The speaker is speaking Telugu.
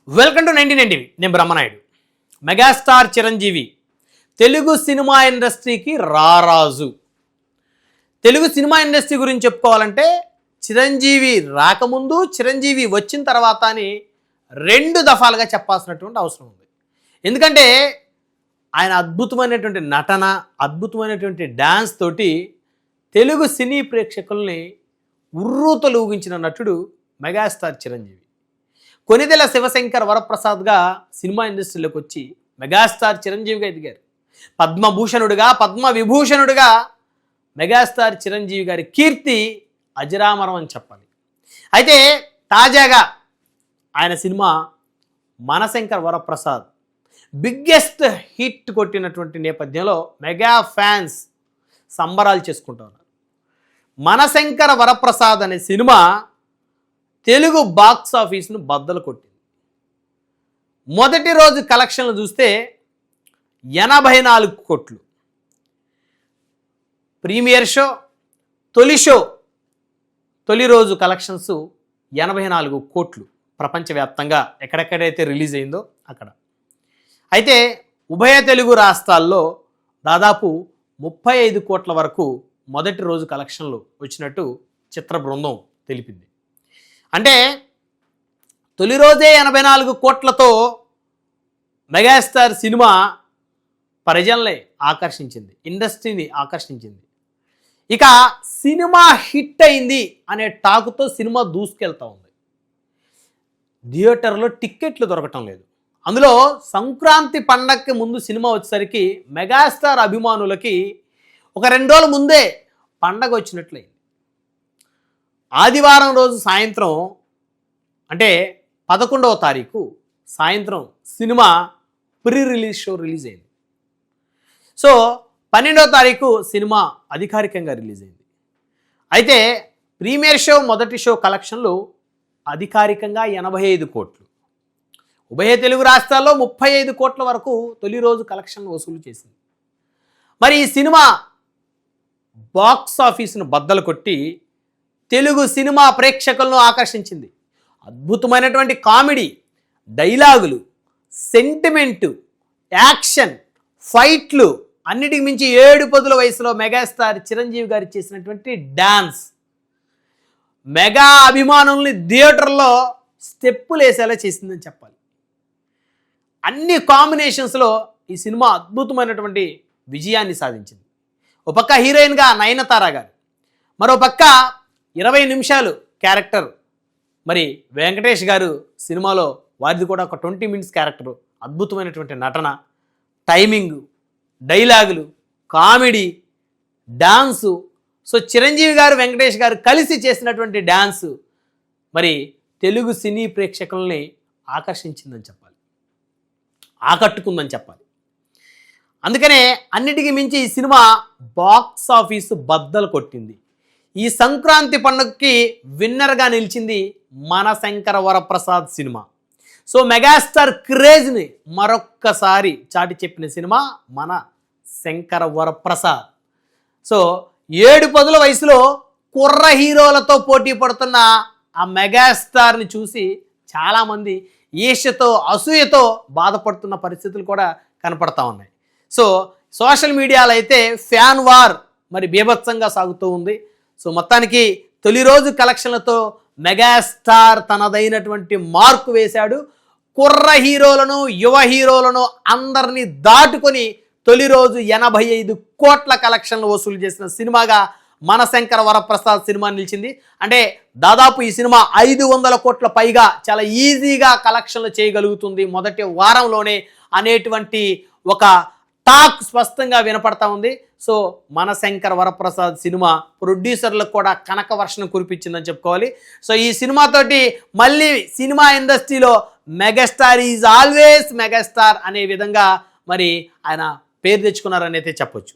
Welcome to 99 TV. నేను బ్రహ్మనాయుడు. మెగాస్టార్ చిరంజీవి తెలుగు సినిమా ఇండస్ట్రీకి రారాజు. తెలుగు సినిమా ఇండస్ట్రీ గురించి చెప్పుకోవాలంటే చిరంజీవి రాకముందు, చిరంజీవి వచ్చిన తర్వాత అని రెండు దఫాలుగా చెప్పాల్సినటువంటి అవసరం ఉంది. ఎందుకంటే ఆయన అద్భుతమైనటువంటి నటన, అద్భుతమైనటువంటి డ్యాన్స్ తోటి తెలుగు సినీ ప్రేక్షకుల్ని ఉర్రూతలూగించిన నటుడు మెగాస్టార్ చిరంజీవి. కొనిదెల శివశంకర్ వరప్రసాద్గా సినిమా ఇండస్ట్రీలోకి వచ్చి మెగాస్టార్ చిరంజీవిగా ఎదిగారు. పద్మభూషణుడిగా, పద్మవిభూషణుడిగా మెగాస్టార్ చిరంజీవి గారి కీర్తి అజరామరం అని చెప్పాలి. అయితే తాజాగా ఆయన cinema Manashankar Varaprasad biggest hit కొట్టినటువంటి నేపథ్యంలో మెగా ఫ్యాన్స్ సంబరాలు చేసుకుంటున్నారు. మనశంకర వరప్రసాద్ అనే సినిమా తెలుగు బాక్స్ ఆఫీస్ను బద్దలు కొట్టింది. మొదటి రోజు కలెక్షన్లు చూస్తే 84 కోట్లు. ప్రీమియర్ షో, తొలి రోజు కలెక్షన్స్ 84 కోట్లు ప్రపంచవ్యాప్తంగా ఎక్కడెక్కడైతే రిలీజ్ అయిందో అక్కడ. అయితే ఉభయ తెలుగు రాష్ట్రాల్లో దాదాపు 35 కోట్ల వరకు మొదటి రోజు కలెక్షన్లు వచ్చినట్టు చిత్ర బృందం తెలిపింది. అంటే తొలి రోజే 84 కోట్లతో మెగాస్టార్ సినిమా ప్రజల్ని ఆకర్షించింది, ఇండస్ట్రీని ఆకర్షించింది. ఇక సినిమా హిట్ అయింది అనే టాకుతో సినిమా దూసుకెళ్తా ఉంది. థియేటర్లో టిక్కెట్లు దొరకటం లేదు. అందులో సంక్రాంతి పండగకి ముందు సినిమా వచ్చేసరికి మెగాస్టార్ అభిమానులకి ఒక 2 రోజుల ముందే పండగ వచ్చినట్లయింది. ఆదివారం రోజు సాయంత్రం అంటే 11వ తారీఖు సాయంత్రం cinema pre release show release అయింది. సో 12వ తారీఖు సినిమా అధికారికంగా రిలీజ్ అయింది. అయితే ప్రీమియర్ షో, మొదటి షో కలెక్షన్లు అధికారికంగా 85 కోట్లు. ఉభయ తెలుగు రాష్ట్రాల్లో 35 కోట్ల వరకు తొలి రోజు కలెక్షన్ వసూలు చేసింది. మరి ఈ సినిమా బాక్స్ ఆఫీస్ను బద్దలు కొట్టి తెలుగు సినిమా ప్రేక్షకులను ఆకర్షించింది. అద్భుతమైనటువంటి కామెడీ, డైలాగులు, సెంటిమెంటు, యాక్షన్, ఫైట్లు, అన్నిటికి మించి 7 వయసులో మెగాస్టార్ చిరంజీవి గారు చేసినటువంటి డ్యాన్స్ మెగా అభిమానుల్ని థియేటర్లో స్టెప్పులు వేసేలా చేసిందని చెప్పాలి. అన్ని కాంబినేషన్స్లో ఈ సినిమా అద్భుతమైనటువంటి విజయాన్ని సాధించింది. ఒక పక్క హీరోయిన్గా నయనతార గారు, మరో పక్క 20 నిమిషాలు క్యారెక్టర్ మరి వెంకటేష్ గారు సినిమాలో, వారిది కూడా ఒక 20 మినిట్స్ క్యారెక్టర్. అద్భుతమైనటువంటి నటన, టైమింగు, డైలాగులు, కామెడీ, డాన్సు. సో చిరంజీవి గారు, వెంకటేష్ గారు కలిసి చేసినటువంటి డ్యాన్సు మరి తెలుగు సినీ ప్రేక్షకుల్ని ఆకర్షించిందని చెప్పాలి, ఆకట్టుకుందని చెప్పాలి. అందుకనే అన్నిటికీ మించి ఈ సినిమా బాక్స్ ఆఫీసు బద్దలు కొట్టింది. ఈ సంక్రాంతి పండుగకి విన్నర్గా నిలిచింది మనశంకర వరప్రసాద్ సినిమా. సో మెగాస్టార్ క్రేజ్ని మరొక్కసారి చాటి చెప్పిన సినిమా మనశంకర వరప్రసాద్. సో 7 వయసులో కుర్ర హీరోలతో పోటీ పడుతున్న ఆ మెగాస్టార్ని చూసి చాలామంది ఈర్ష్యతో, అసూయతో బాధపడుతున్న పరిస్థితులు కూడా కనపడతా ఉన్నాయి. సో సోషల్ మీడియాలో అయితే ఫ్యాన్ వార్ మరి బీభత్సంగా సాగుతూ ఉంది. సో మొత్తానికి తొలి రోజు కలెక్షన్లతో మెగాస్టార్ తనదైనటువంటి మార్కు వేశాడు. కుర్ర హీరోలను, యువ హీరోలను అందరినీ దాటుకొని తొలి రోజు 85 కోట్ల కలెక్షన్లు వసూలు చేసిన సినిమాగా మనశంకర వరప్రసాద్ సినిమా నిలిచింది. అంటే దాదాపు ఈ సినిమా 500 కోట్ల పైగా చాలా ఈజీగా కలెక్షన్లు చేయగలుగుతుంది మొదటి వారంలోనే అనేటువంటి ఒక టాక్ స్పష్టంగా వినపడతా ఉంది. సో మనశంకర వరప్రసాద్ సినిమా ప్రొడ్యూసర్లకు కూడా కనక వర్షం కురిపించిందని చెప్పుకోవాలి. సో ఈ సినిమాతోటి మళ్ళీ సినిమా ఇండస్ట్రీలో మెగాస్టార్ ఈజ్ ఆల్వేస్ మెగాస్టార్ అనే విధంగా మరి ఆయన పేరు తెచ్చుకున్నారని అయితే చెప్పొచ్చు.